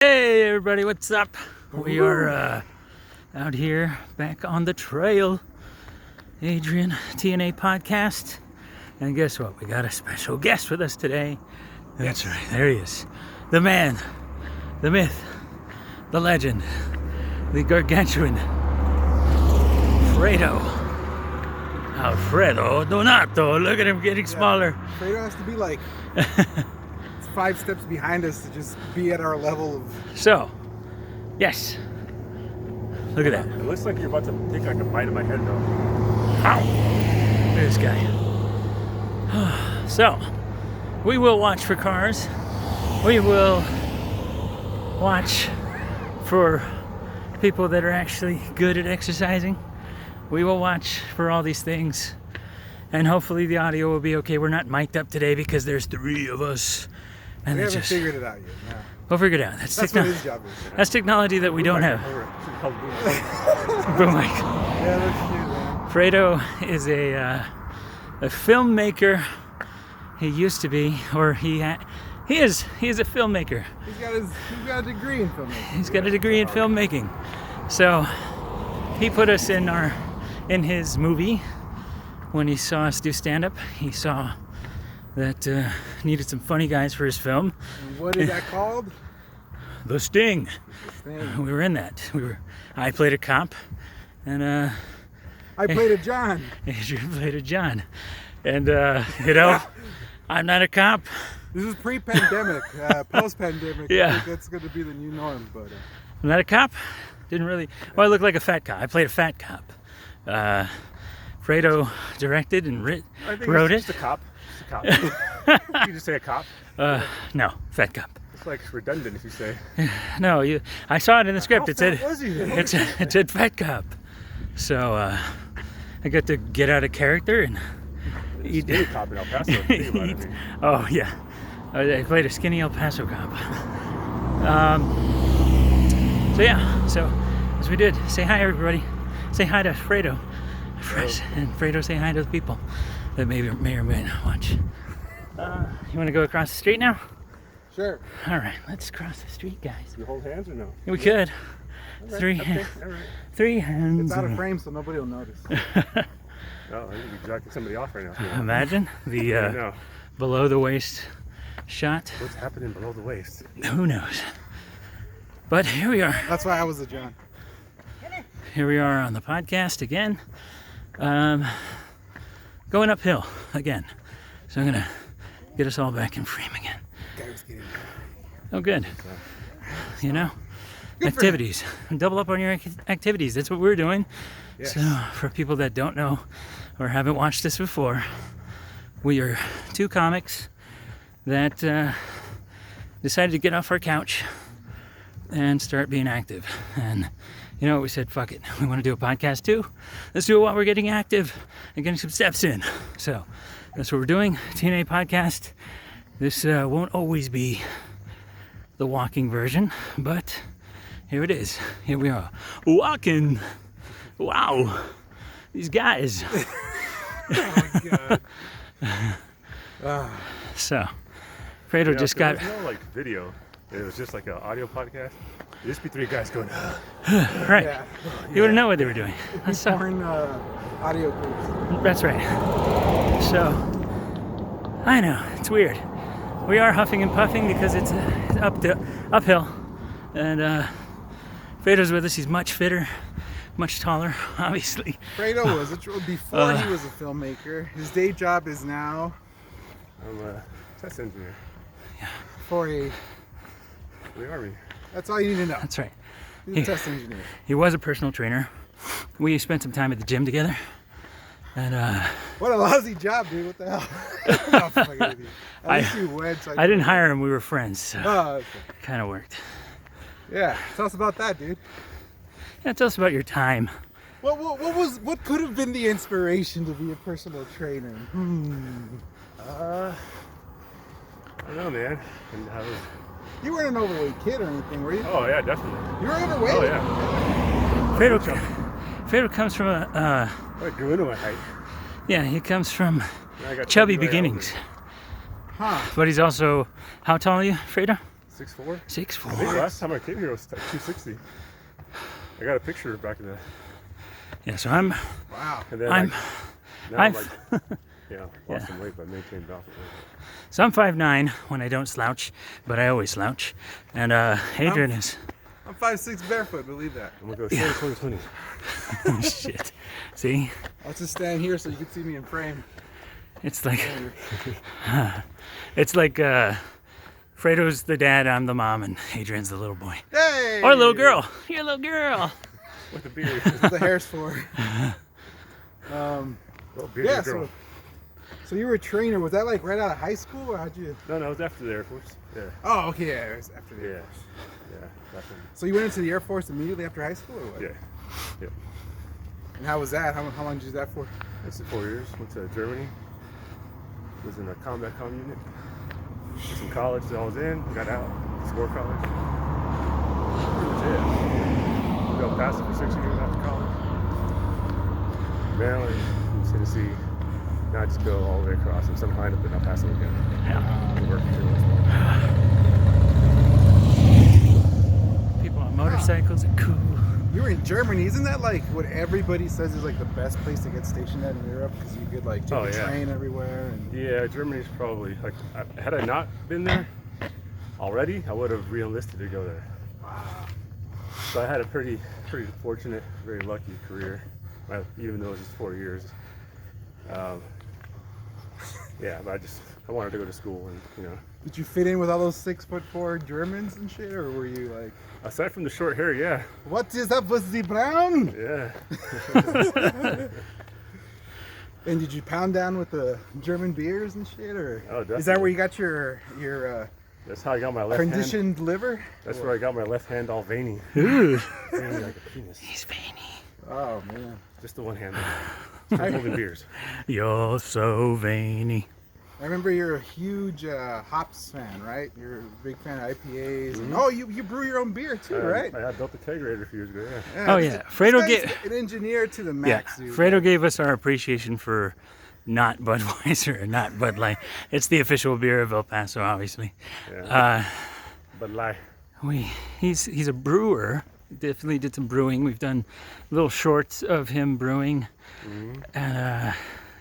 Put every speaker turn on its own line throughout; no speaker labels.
Hey everybody, what's up? We are out here back on the trail. Adrian, TNA podcast. And guess what? We got a special guest with us today. That's right, there he is. The man, the myth, the legend, the gargantuan Alfredo Donato. Look at him getting smaller.
Alfredo has to be like 5 steps behind us to just be at our level of...
So, yes. Look at that.
It looks like you're about to take like a bite of my head though.
Ow! Look at this guy. So, we will watch for cars. We will watch for people that are actually good at exercising. We will watch for all these things. And hopefully the audio will be okay. We're not mic'd up today because there's 3 of us. And
We haven't figured it out yet. No.
We'll figure it out. That's
what his job is.
That's technology that we don't have. Boom mic.
Yeah, that's cute, man.
Alfredo is a filmmaker. He used to be, or he is a filmmaker.
He's got a degree in filmmaking.
He's got a degree in filmmaking. So he put us in his movie. When he saw us do stand-up, he saw that needed some funny guys for his film.
And what is that called?
The Sting.
The Sting.
We were in that. I played a cop, and
I played a John.
Adrian played a John. And I'm not a cop.
This is pre-pandemic, post-pandemic.
Yeah.
I think that's going to be the new norm. But
I'm not a cop. Didn't really. Well, I look like a fat cop. I played a fat cop. Fredo directed and wrote it.
Just a cop. Just a cop. You just say a cop.
No, fat cop.
It's like redundant if you say.
No, I saw it in the script.
How
It said
fat was he then?
it said fat cop. So I got to get out of character and eat.
Skinny cop in El Paso. Think about it, I mean.
Oh yeah, I played a skinny El Paso cop. So as we did, say hi everybody. Say hi to Fredo. And Fredo, say hi to the people that may or may not watch. You want to go across the street now?
sure.
All right, let's cross the street, guys.
You hold hands or no?
We could.
All right,
3
okay,
hands.
all right.
3 hands.
It's out of frame, so nobody will notice.
Oh, you'd be jacking somebody off right now.
Imagine the
I know.
below the waist shot.
What's happening below the waist?
Who knows? But here we are.
That's why I was a John.
Here we are on the podcast again. Going uphill again. So I'm gonna get us all back in frame again.
Guy was getting...
Oh, good. You know, activities. Double up on your activities. That's what we're doing.
Yes.
So for people that don't know or haven't watched this before, we are 2 comics that decided to get off our couch and start being active. And you know, we said, fuck it. We want to do a podcast too. Let's do it while we're getting active and getting some steps in. So that's what we're doing. TNA podcast. This won't always be the walking version, but here it is. Here we are. Walking. Wow. These guys.
Oh, my God.
So, Fredo just
There
got...
was no like video. It was just like an audio podcast. It'd just be 3 guys going.
Right.
Yeah.
You wouldn't know what they were doing. So,
Foreign audio clips.
that's right. So, I know, it's weird. We are huffing and puffing because it's uphill. And Fredo's with us. He's much fitter, much taller, obviously.
Fredo was before he was a filmmaker. His day job is now
I'm a test engineer.
for a...
We are me.
That's all you need to know.
That's right.
He's a test engineer.
He was a personal trainer. We spent some time at the gym together. And
What a lousy job, dude. What the hell? No, fucking idiot. At least you went. So
I didn't hire him. We were friends. So
Oh, okay.
kind of worked.
Yeah. Tell us about that, dude.
Yeah, tell us about your time.
What could have been the inspiration to be a personal trainer?
I don't know, man. And I was...
You weren't an overweight kid or anything, were you?
Oh yeah, definitely.
You were overweight?
Oh yeah.
Fredo comes from a
I grew into my height.
yeah, he comes from
I got
chubby
way
beginnings.
Huh.
But he's also, how tall are you, Fredo?
6'4"?
6'4".
I think last time I came here it was 260. I got a picture back in the.
Yeah, so I'm
Wow.
And then
I'm
like, now I'm
I'm-
like, yeah, lost
Yeah.
some weight, but maintained balance.
so I'm 5'9" when I don't slouch, but I always slouch. And Adrian is
I'm 5'6" barefoot. Believe that.
I'm gonna go short 2020.
oh, shit. See,
I'll just stand here so you can see me in frame.
it's like it's like Fredo's the dad, I'm the mom, and Adrian's the little boy
Hey.
or little girl. You're a little girl.
With the beard.
That's what the hair's for.
Little bearded
Yeah.
girl.
So you were a trainer. Was that like right out of high school, or how'd you?
No, it was after the Air Force. Yeah.
Oh, okay. Yeah, it was after the.
Yeah. Yeah. Definitely.
So you went into the Air Force immediately after high school, or what?
Yeah. Yeah.
And how was that? How long did you do that for?
It's 4 years. Went to Germany. Was in a combat comm unit. Did some college that I was in. Got out. Sport college. Pretty much it. Moved to Paso for 6 years after college. Maryland, Tennessee. Now I just go all the way across. I'm some kind up in El Paso again.
Yeah.
Working too much.
People on motorcycles are cool.
You were in Germany. Isn't that like what everybody says is like the best place to get stationed at in Europe? Because you could like take
Oh,
a
yeah.
train everywhere. And...
Yeah, Germany's probably like. Had I not been there already, I would have re-enlisted to go there.
Wow.
So I had a pretty fortunate, very lucky career, even though it was just 4 years. Yeah, but I wanted to go to school, and
Did you fit in with all those 6'4" Germans and shit, or were you like,
aside from the short hair, yeah,
what is up with the brown?
yeah.
And did you pound down with the German beers and shit, or
Oh,
is that
definitely.
where you got your
That's how I got my left hand.
conditioned liver?
That's where I got my left hand all veiny.
Ooh,
Veiny like a penis.
he's veiny.
Oh man.
Just the one hand. Holding beers.
You're so veiny.
I remember you're a huge hops fan, right? You're a big fan of IPAs. And, oh, you brew your own beer too, right?
I built the kegerator a few years ago, yeah.
Yeah,
Oh,
this-
yeah. Fredo
this
get-
guy's an engineer to the
Yeah,
max, dude.
Fredo gave us our appreciation for not Budweiser or not Bud Light. It's the official beer of El Paso, obviously.
Yeah. But lie.
He's a brewer. Definitely did some brewing. We've done little shorts of him brewing, and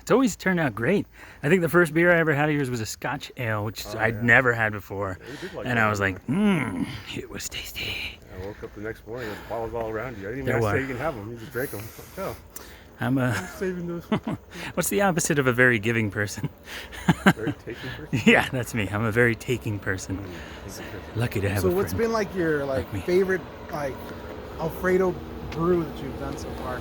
it's always turned out great. I think the first beer I ever had of yours was a Scotch ale, which I'd never had before,
you did like
and
that,
I was
didn't
like, it was tasty.
I woke up the next morning, there's bottles all around you. I didn't
There
even
were.
say you can have them. You just drank them. Oh,
I'm a.
saving those.
What's the opposite of a very giving person?
Very taking person.
Yeah, that's me. I'm a very taking person. Lucky to have
So
a
what's
friend.
been like your like
me.
favorite like Alfredo brew that you've done so far?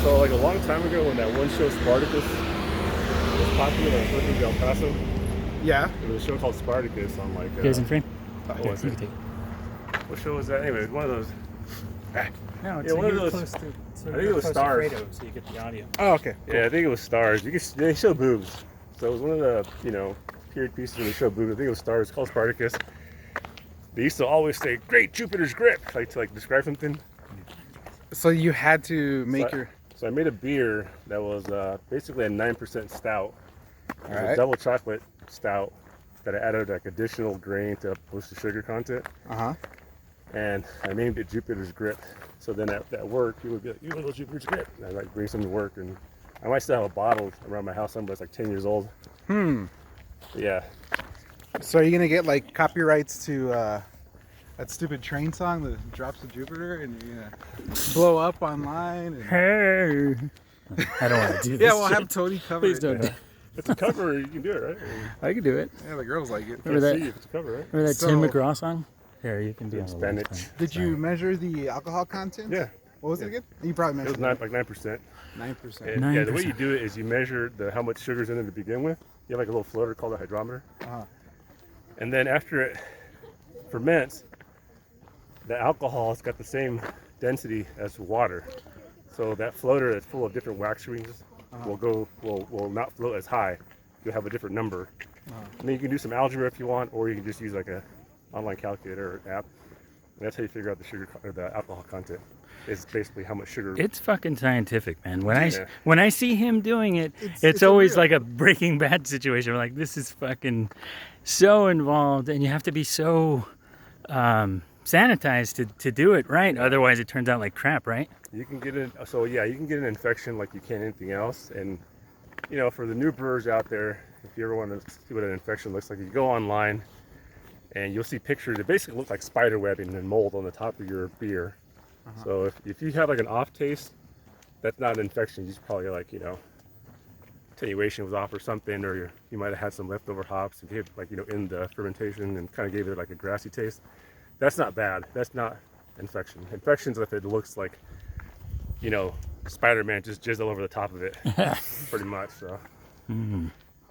So like a long time ago when that one show Spartacus was popular, I was living in El Paso.
Yeah.
There was a show called Spartacus on like.
You guys in frame?
What was
You
it?
can take it.
What show was that? Anyway, it was one of those.
No,
Yeah, one of those-
close to.
I think it was Stars.
so you get the audio.
Oh, okay.
Yeah, I think it was Stars. They show boobs. So it was one of the period pieces when they show boobs. I think it was Stars. It's called Spartacus. They used to always say "Great Jupiter's grip," like to describe something.
So you had to make
So
your.
So I made a beer that was basically a 9% stout. It was a
Alright.
double chocolate stout that I added like additional grain to boost the sugar content.
Uh-huh.
And I named it Jupiter's Grip. So then at work, people would be like, "You want a little Jupiter's Grip?" And I'd like bring some to work, and I might still have a bottle around my house somewhere. It's like 10 years old. Yeah.
So are you gonna get like copyrights to that stupid train song, the Drops of Jupiter, and you're gonna blow up online? And...
Hey. I don't want to do this.
Yeah, we'll
shit.
have Tony cover
Please
it.
don't.
It's a cover. You can do it, right?
I can do it.
Yeah, the girls like it.
You
Remember
can't
that-
see if it's a cover, right?
Remember that
So-
Tim McGraw song? Here, you can be on the
Spanish.
left.
Did you measure the alcohol content?
Yeah.
What was it again? You probably
It was
measured
like 9%.
9%.
And yeah, the way
9%.
you do it is you measure how much sugar's in it to begin with. You have like a little floater called a hydrometer.
Uh-huh.
And then after it ferments, the alcohol has got the same density as water. So that floater that's full of different wax rings will not float as high. You'll have a different number. And then you can do some algebra if you want, or you can just use like a online calculator or app. And that's how you figure out the or the alcohol content. It's basically how much sugar.
It's fucking scientific, man.
Yeah.
When I see him doing it, it's
a
always
real-
like a Breaking Bad situation. We're like, this is fucking so involved, and you have to be so sanitized to do it right. Otherwise, it turns out like crap, right?
You can get an you can get an infection like you can anything else. And you know, for the new brewers out there, if you ever want to see what an infection looks like, you go online and you'll see pictures that basically look like spider webbing and mold on the top of your beer. So if you have like an off taste, that's not an infection. You just probably like, you know, attenuation was off or something, or you might have had some leftover hops and gave, like, you know, in the fermentation and kind of gave it like a grassy taste. That's not bad. That's not infection. Infection's if it looks like, you know, Spider-Man just jizzed all over the top of it, pretty much. So.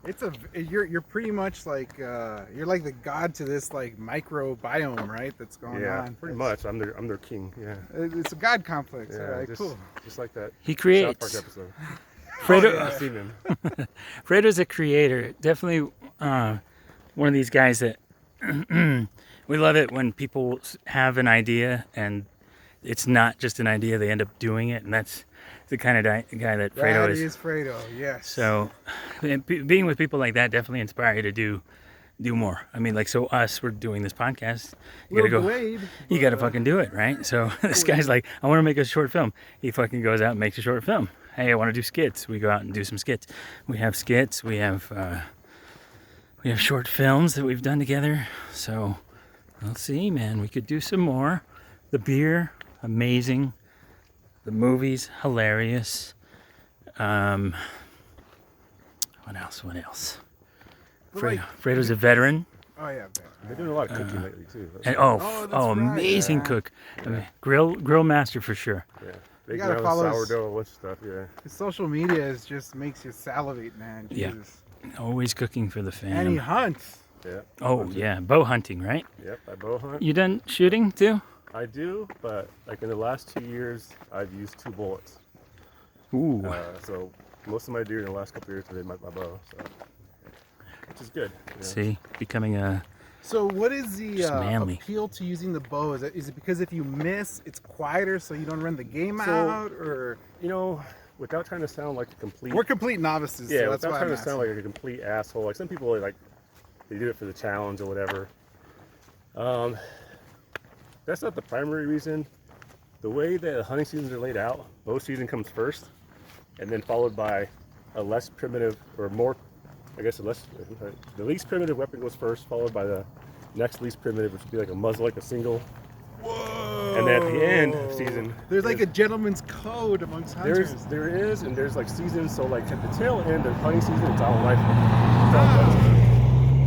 It's you're pretty much like you're like the god to this like microbiome, right? That's going
Yeah,
on.
pretty much. I'm their king. Yeah.
It's a god complex.
Yeah,
All right,
just,
cool.
just like that
He
South
creates.
Park episode.
Fredo,
I've seen him.
Fredo's a creator. Definitely one of these guys that we love it when people have an idea and it's not just an idea, they end up doing it, and that's the kind of guy that Fredo
That
is.
is Fredo, yes.
So being with people like that definitely inspire you to do more. I mean, like, so us, we're doing this podcast. You gotta
Little
go.
Blade,
You gotta fucking do it, right? So this guy's like, I want to make a short film. He fucking goes out and makes a short film. Hey, I want to do skits. We go out and do some skits. We have skits. We have short films that we've done together. So we'll see, man. We could do some more. The beer, amazing. The movies, hilarious. What else?
But, like,
Fredo's a veteran.
Oh yeah.
They're doing a lot of cooking lately too.
And
that's right,
amazing
yeah.
cook. I mean, grill master for sure.
Yeah. They
gotta
ground
follow
sourdough, a bunch of stuff. Yeah.
His social media just makes you salivate, man.
Yeah.
Jesus.
Always cooking for the
And he
fam.
hunts.
Yeah.
Oh yeah, bow hunting, right?
Yep. I bow hunt.
You done shooting too?
I do, but like in the last 2 years, I've used 2 bullets.
Ooh.
So most of my deer in the last couple of years have been my bow, so which is good. You know?
See, becoming a
So what is the
Just manly.
appeal to using the bow? Is it because if you miss, it's quieter, so you don't run the game out, or
You know, without trying to sound like a complete
we're complete novices?
yeah,
so that's
without
why
trying
I'm
to sound
asking.
like a complete asshole. Like some people are like they do it for the challenge or whatever. That's not the primary reason. The way that the hunting seasons are laid out, bow season comes first, and then followed by a less primitive or more, I guess, the least primitive weapon goes first, followed by the next least primitive, which would be like a muzzle, like a single.
Whoa!
And then at the end of season,
There's like a gentleman's code amongst hunters.
there is, and there's like seasons. So like at the tail end of hunting season, it's all rifle. It's all guns.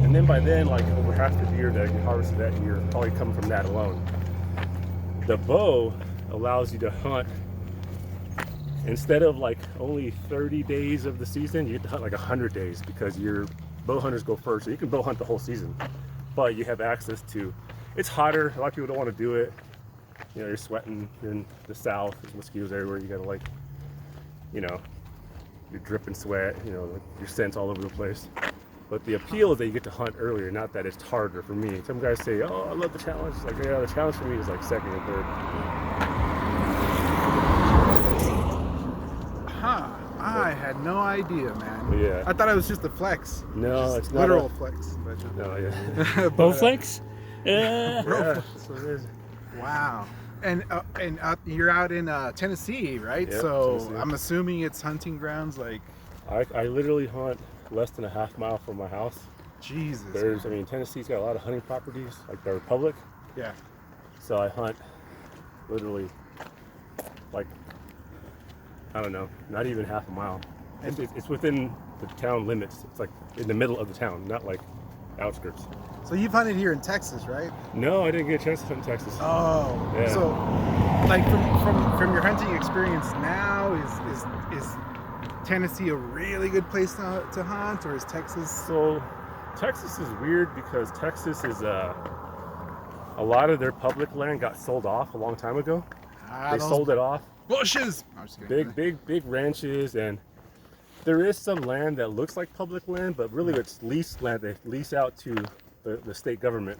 And then by then, like over half the deer that you harvested that year probably come from that alone. The bow allows you to hunt instead of like only 30 days of the season, you get to hunt like 100 days because your bow hunters go first. So you can bow hunt the whole season, but you have access to. It's hotter. A lot of people don't want to do it. You know, you're sweating. You're in the south. There's mosquitoes everywhere. You gotta like, you know, you're dripping sweat. You know, like your scent's all over the place. But the appeal is that you get to hunt earlier, not that it's harder for me. Some guys say, "Oh, I love the challenge." It's like, yeah, the challenge for me is like second and third.
Huh. I had no idea, man.
Yeah.
I thought it was just a flex.
No,
Just
it's not
literal
a-
flex. But
No, yeah.
Bowflex?
Yeah, that's what it is.
wow. And you're out in Tennessee, right?
Yep,
so
Tennessee.
I'm assuming it's hunting grounds like
I literally hunt less than a half mile from my house.
Jesus.
I mean, Tennessee's got a lot of hunting properties, like the Republic.
Yeah.
So I hunt literally like, I don't know, not even half a mile. It's within the town limits. It's like in the middle of the town, not like outskirts.
So you've hunted here in Texas, right?
No, I didn't get a chance to hunt in Texas.
Oh.
Yeah.
So, like from your hunting experience now, is Tennessee a really good place to hunt, or is Texas?
So Texas is weird because Texas is a lot of their public land got sold off a long time ago. They
Those
sold it off.
bushes. I'm just kidding.
Big ranches, and there is some land that looks like public land, but really it's leased land. They lease out to the state government.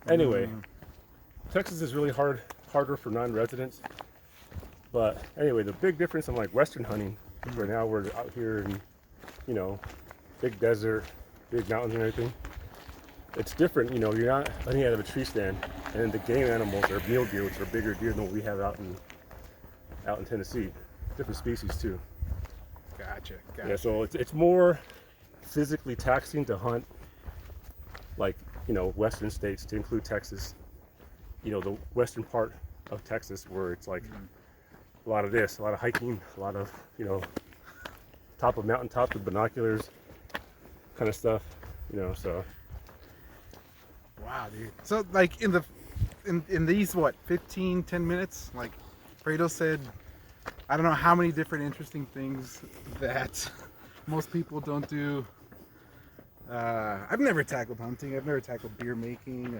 Anyway, Texas is really harder for non-residents. But anyway, the big difference in like Western hunting, where now we're out here in, you know, big desert, big mountains and everything. It's different, you know, you're not hunting out of a tree stand, and the game animals are mule deer, which are bigger deer than what we have out in Tennessee. Different species too.
Gotcha.
Yeah, so it's more physically taxing to hunt, like, you know, Western states, to include Texas. You know, the western part of Texas, where it's like a lot of hiking, a lot of, you know, top of mountaintops with binoculars kind of stuff, you know. So
Wow, dude. So like in these what 10 minutes, like Fredo said, I don't know how many different interesting things that most people don't do. I've never tackled hunting. I've never tackled beer making.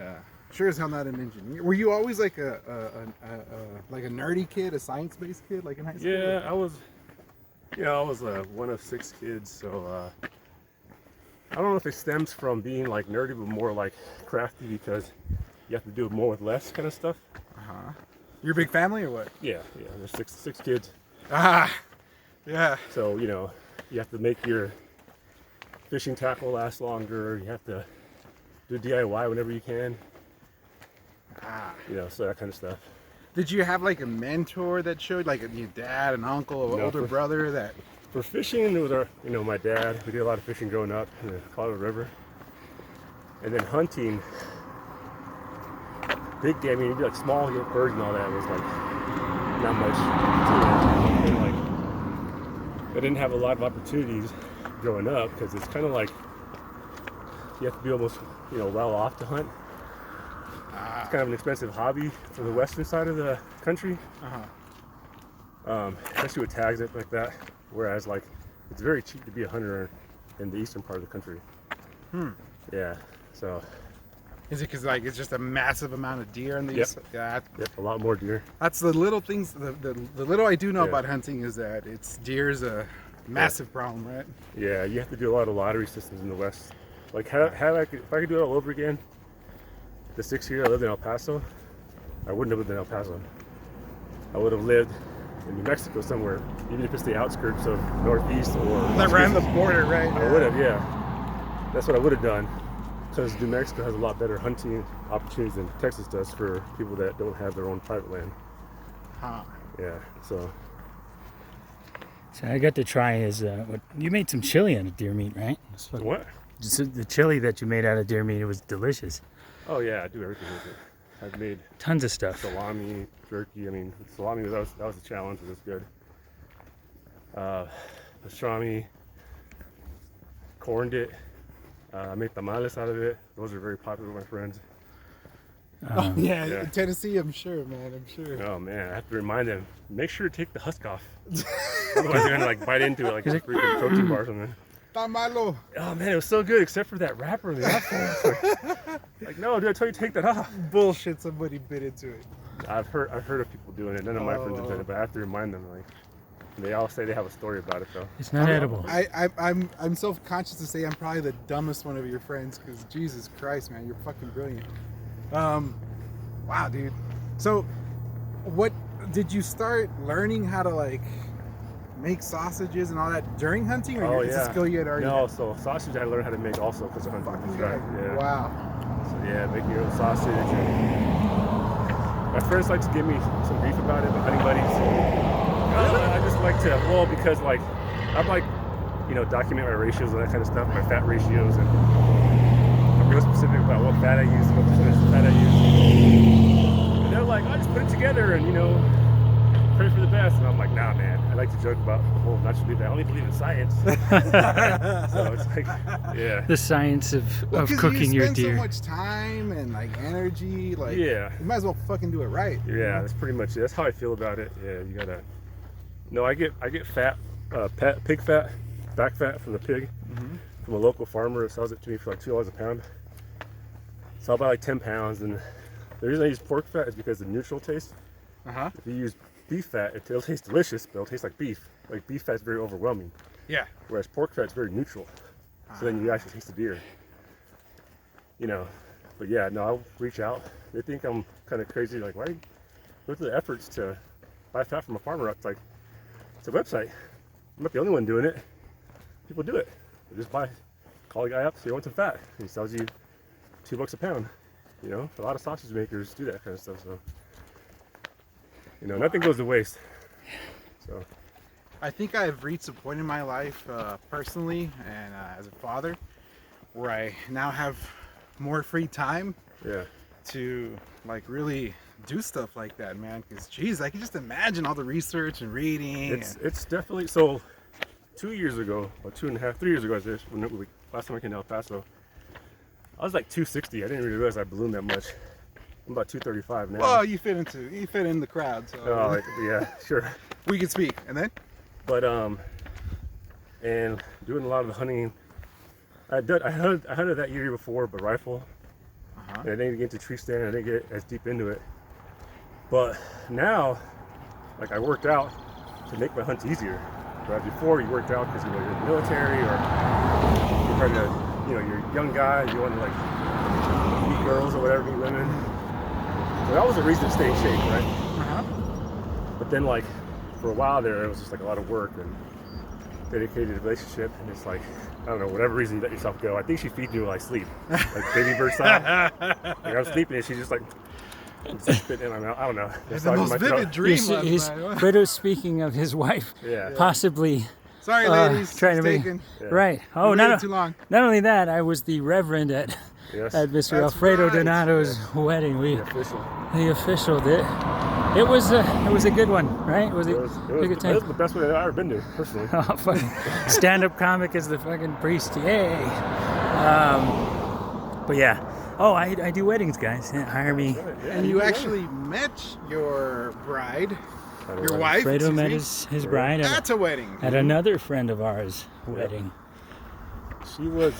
Sure as hell not an engineer. Were you always like a nerdy kid, a science-based kid, like in high school?
yeah, I was one of 6 kids, so I don't know if it stems from being like nerdy, but more like crafty, because you have to do more with less kind of stuff.
You're a big family or what?
Yeah, there's six kids.
Yeah.
So, you know, you have to make your fishing tackle last longer. You have to do DIY whenever you can. You know, so that kind of stuff.
Did you have like a mentor that showed, like your dad, an uncle, or
No,
older brother that?
For fishing, it was my dad. We did a lot of fishing growing up in the Colorado River. And then hunting, big game, I mean, you do like small birds and all that, was like not much to it. And like, I didn't have a lot of opportunities growing up, because it's kind of like you have to be almost, you know, well off to hunt. It's kind of an expensive hobby for the western side of the country, especially with tags and like that. Whereas, like, it's very cheap to be a hunter in the eastern part of the country. Yeah. So.
Is it because like it's just a massive amount of deer on the east? Yeah.
Yep. A lot more deer.
That's the little things. The little I do know about hunting is that deer's a massive problem, right?
Yeah. You have to do a lot of lottery systems in the west. Like, if I could do it all over again, the 6 years I lived in El Paso, I wouldn't have lived in El Paso. I would have lived in New Mexico somewhere, even if it's the outskirts of Northeast or
That ran the border, right?
I would have, yeah. That's what I would have done, because New Mexico has a lot better hunting opportunities than Texas does for people that don't have their own private land. Yeah, so
I got to try you made some chili out of deer meat, right?
what?
Just the chili that you made out of deer meat, it was delicious.
Oh yeah, I do everything with it. I've made
Tons of stuff.
salami, jerky. I mean, salami that was a challenge, but it's good. Pastrami, corned it. I made tamales out of it. Those are very popular with my friends.
Yeah,
Yeah.
in Tennessee, I'm sure, man. I'm sure.
Oh man, I have to remind them, make sure to take the husk off. Otherwise they're gonna like bite into it like a freaking protein bar or something.
Tamalo.
Oh man, it was so good except for that wrapper in the outside. Like, no, dude, I told you to take that off.
Bullshit. Somebody bit into it.
I've heard of people doing it. None of my friends have done it, but I have to remind them. Like, they all say they have a story about it though.
It's not edible.
I'm self-conscious to say I'm probably the dumbest one of your friends, because Jesus Christ, man, you're fucking brilliant. Wow, dude. So, what did you start learning how to like make sausages and all that during hunting, or is it a skill you had already?
No, so sausage I learned how to make also because of hunting.
Fucking
Right.
good.
Yeah.
Wow.
So yeah, making your own sausage. And my friends like to give me some grief about it, my hunting buddies. I just like to, because like I'm like, you know, document my ratios and that kind of stuff, my fat ratios, and I'm real specific about what fat I use, what percentage of fat I use. And they're like, just put it together and, you know, pray for the best. And I'm like, nah, man. I like to joke about the whole not to believe that. I only believe in science. So it's like, yeah.
The science of
'Cause
cooking your
you spend
deer.
so much time and like energy, like
Yeah.
you might as well fucking do it right.
Yeah, that's pretty much it. That's how I feel about it. Yeah, you gotta. No, I get fat, pig fat, back fat from the pig, from a local farmer who sells it to me for like $2 a pound. So I'll buy like 10 pounds, and the reason I use pork fat is because the neutral taste. If you use beef fat, it'll taste delicious, but it'll taste like beef. Like beef fat's very overwhelming,
Yeah.
whereas pork fat's very neutral. So then you actually taste the deer. You know, But yeah, no, I'll reach out. They think I'm kind of crazy. Like, why go through the efforts to buy fat from a farmer? It's like, it's a website. I'm not the only one doing it. People do it. They just call a guy up, say, you want some fat. And he sells you $2 a pound. You know, a lot of sausage makers do that kind of stuff. So, you know, nothing goes to waste. So,
I think I've reached a point in my life, personally and as a father, where I now have more free time
yeah.
to like really do stuff like that, man. Because geez, I can just imagine all the research and reading.
It's definitely so. 2 years ago, or 2.5, 3 years ago, last time I came down Paso, I was like 260. I didn't even realize I ballooned that much. I'm about 235 now.
Well, you fit in the crowd, so
Oh, like, yeah, sure.
we can speak. And then,
But and doing a lot of the hunting. I hunted that year before, but rifle. And I didn't get into tree stand. I didn't get as deep into it. But now, like, I worked out to make my hunts easier. But before, you worked out because you're in the military, or you're trying to, you're a young guy, you want to like meet girls or whatever, meet women. So that was a reason to stay in shape, right? But then, like, for a while there, it was just like a lot of work and dedicated relationship, and it's like, I don't know, whatever reason you let yourself go. I think she feeds me while I sleep, like baby bird style. Like, I'm sleeping and she just like spitting in my mouth. I don't know.
the most vivid dream last night.
Fredo's speaking of his wife, possibly.
Sorry, ladies.
Trying to be
taken.
right. Oh,
Too long.
not only that, I was the reverend at Mr. Alfredo Donato's wedding. The official did. It was a good one, right? It was a good time.
It was the best one I've ever been to, personally.
Oh, fucking stand-up comic is the fucking priest. Yay. But yeah. Oh, I do weddings, guys. Yeah, hire me.
And you actually met your bride, your wife.
Alfredo met his bride
at a wedding.
At another friend of ours' wedding.
She was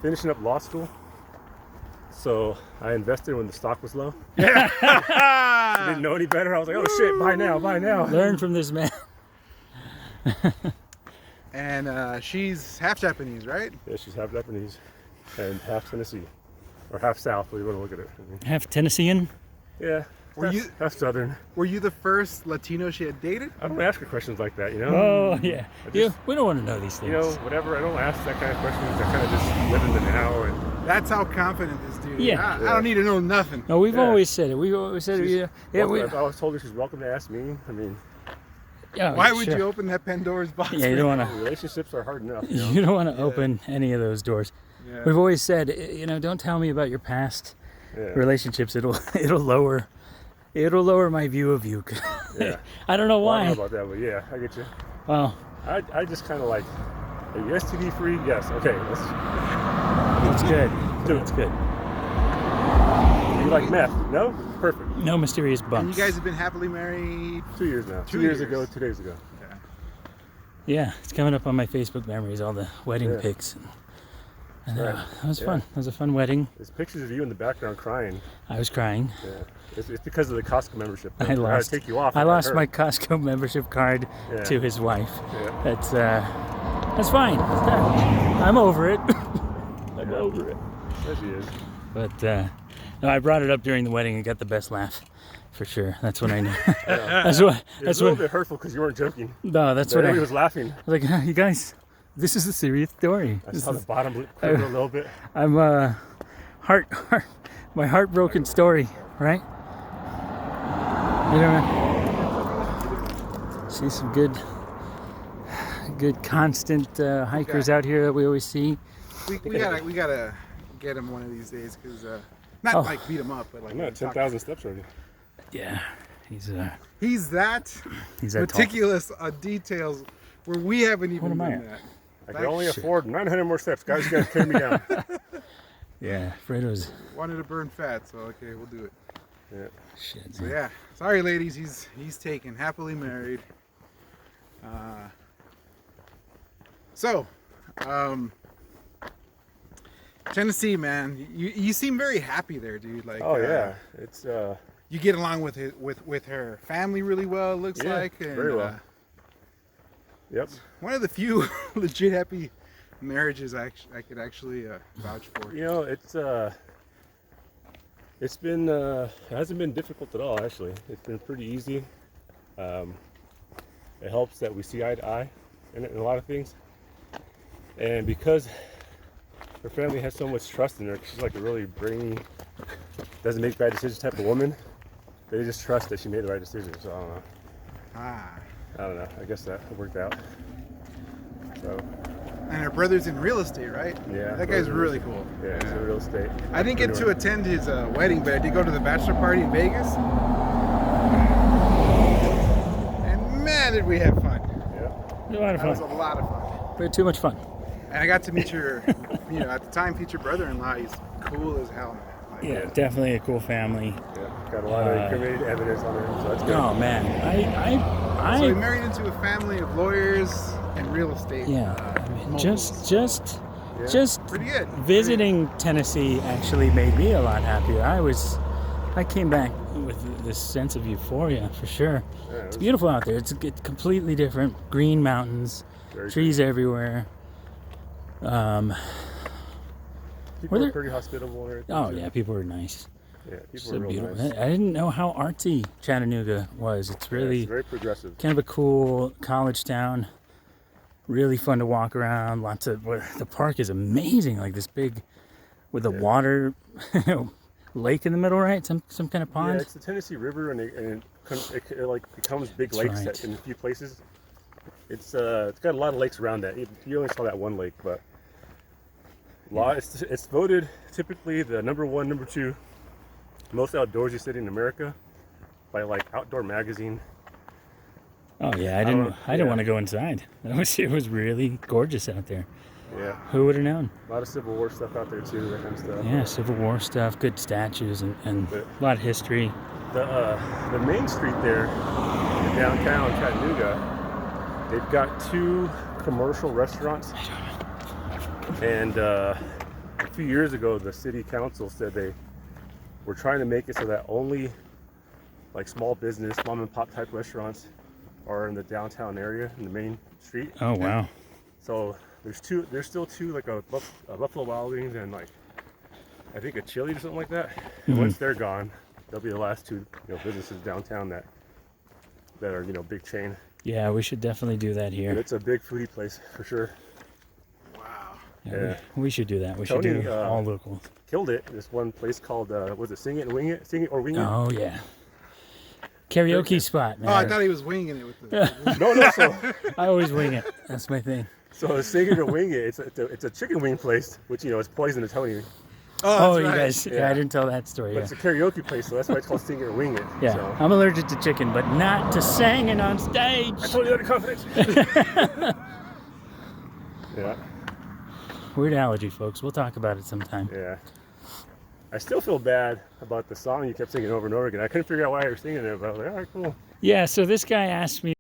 finishing up law school, so I invested when the stock was low. She didn't know any better. I was like, oh shit, buy now.
Learn from this man.
And she's half Japanese, right?
Yeah, she's half Japanese and half Tennessee. Or half South, what do you want to look at it?
Half Tennessean?
Yeah. Half Southern.
Were you the first Latino she had dated?
I don't ask her questions like that, you know?
Oh, yeah. We don't want to know these things.
You know, whatever. I don't ask that kind of questions. I kind of just live in the now. And
that's how confident this dude is.
Yeah.
I don't need to know nothing.
No, we've always said it. We've always said it.
I always told her she's welcome to ask me. I mean...
Why would you open that Pandora's box?
Yeah, you don't want to.
Relationships are hard enough.
You don't want to open any of those doors. Yeah. We've always said, don't tell me about your past relationships. It'll lower my view of you.
Yeah.
I don't know why.
I don't know about that, but yeah, I get you.
Well,
I just kind of like, are you STD free? Yes. Okay.
That's good.
That's good. You like meth? No? Perfect.
No mysterious bumps.
And you guys have been happily married
2 years now. 2 years ago, 2 days ago.
Yeah, it's coming up on my Facebook memories, all the wedding pics. And it was fun. It was a fun wedding.
There's pictures of you in the background crying.
I was crying.
Yeah. It's because of the Costco membership.
I lost my Costco membership card to his wife. Yeah. That's fine. I'm over it. I'm over it.
There she is.
But no, I brought it up during the wedding and got the best laugh. For sure. That's when I knew. That's
a little bit hurtful because you weren't joking.
No, that's what
everybody was laughing.
I was like, you guys, this is a serious story.
I saw the bottom quiver a little bit.
I'm my heartbroken story, right? You know, see some good constant hikers out here that we always see.
We gotta get him one of these days because not like beat him up, but like
I'm at 10,000 steps already.
Yeah,
he's that meticulous on details where we haven't even done that.
I can only afford 900 more steps, guys. You gotta carry me down.
Yeah, Fredo's
wanted to burn fat, so okay, we'll do it.
Yeah.
Shit.
So yeah, sorry, ladies. He's taken, happily married. Tennessee, man, you seem very happy there, dude. Like,
oh yeah, it's
you get along with her family really well. It looks like and,
very well. Yep.
One of the few legit happy marriages I could actually vouch for.
You know, it's It's been it hasn't been difficult at all, actually. It's been pretty easy. It helps that we see eye to eye in a lot of things, and because her family has so much trust in her, she's like a really brainy, doesn't make bad decisions type of woman. They just trust that she made the right decision. So I don't know. I don't know. I guess that worked out. So.
And her brother's in real estate, right?
Yeah.
That guy's really cool.
Yeah, he's in real estate.
I didn't get to attend his wedding, but I did go to the bachelor party in Vegas. And man, did we have fun.
Yeah.
A lot of
That was
fun.
a lot of fun.
We had too much fun.
And I got to meet your, at the time, future brother-in-law. He's cool as hell, man. Like,
Yeah, definitely a cool family.
Yeah. Got a lot of incriminating evidence on her, so that's good.
Oh man,
So he
I
married into a family of lawyers and real estate.
yeah. I mean,
moguls.
just
Pretty good.
visiting Tennessee actually made me a lot happier. I came back with this sense of euphoria for sure.
Yeah,
It's beautiful out there. It's completely different. Green mountains,
very
trees everywhere.
People
Were
are
there-
pretty hospitable and everything.
Oh
too.
yeah, people are nice.
Yeah,
It's
people are real
beautiful.
nice.
I didn't know how artsy Chattanooga was. It's
Yeah,
really
it's very progressive.
kind of a cool college town. Really fun to walk around. Lots of the park is amazing. Like this big, with a
Yeah.
water lake in the middle, right? Some kind of pond.
Yeah, it's the Tennessee River, and it like becomes big
That's
lakes
right.
in a few places. It's got a lot of lakes around that. You only saw that one lake, but it's voted typically the number one, number two most outdoorsy city in America by like Outdoor Magazine.
Oh yeah, I
don't-
didn't
yeah.
want to go inside. It was really gorgeous out there.
Yeah,
Who would have known?
a lot of Civil War stuff out there too, that kind of stuff.
Yeah, Civil War stuff, good statues, and
But-
a lot of history.
The main street there in downtown Chattanooga, they've got 2 commercial restaurants. And a few years ago, the city council said they were trying to make it so that only like small business, mom and pop type restaurants are in the downtown area, in the main street.
Oh wow.
So there's still 2, like a Buffalo Wild Wings and like I think a Chili or something like that. And once they're gone, they'll be the last 2 businesses downtown that are big chain.
Yeah, we should definitely do that
And
here.
it's a big foodie place for sure.
Wow.
Yeah, we should do that. We should
Tony,
do all local.
Killed it. This one place called was it Sing It and Wing It? Sing It or Wing It?
Oh yeah. Karaoke spot, man.
Oh, I thought he was winging it with the.
No. So
I always wing it. That's my thing.
Sing It or Wing It. It's a chicken wing place, which is poison to Tony.
Oh,
that's
you
right.
guys. Yeah, I didn't tell that story.
But
Yeah.
it's a karaoke place, so that's why it's called Sing It or Wing It.
Yeah,
So.
I'm allergic to chicken, but not to singing on stage.
I told you that in confidence. Yeah.
Weird allergy, folks. We'll talk about it sometime.
Yeah. I still feel bad about the song you kept singing over and over again. I couldn't figure out why you were singing it, but I was like, all right, cool.
Yeah, so this guy asked me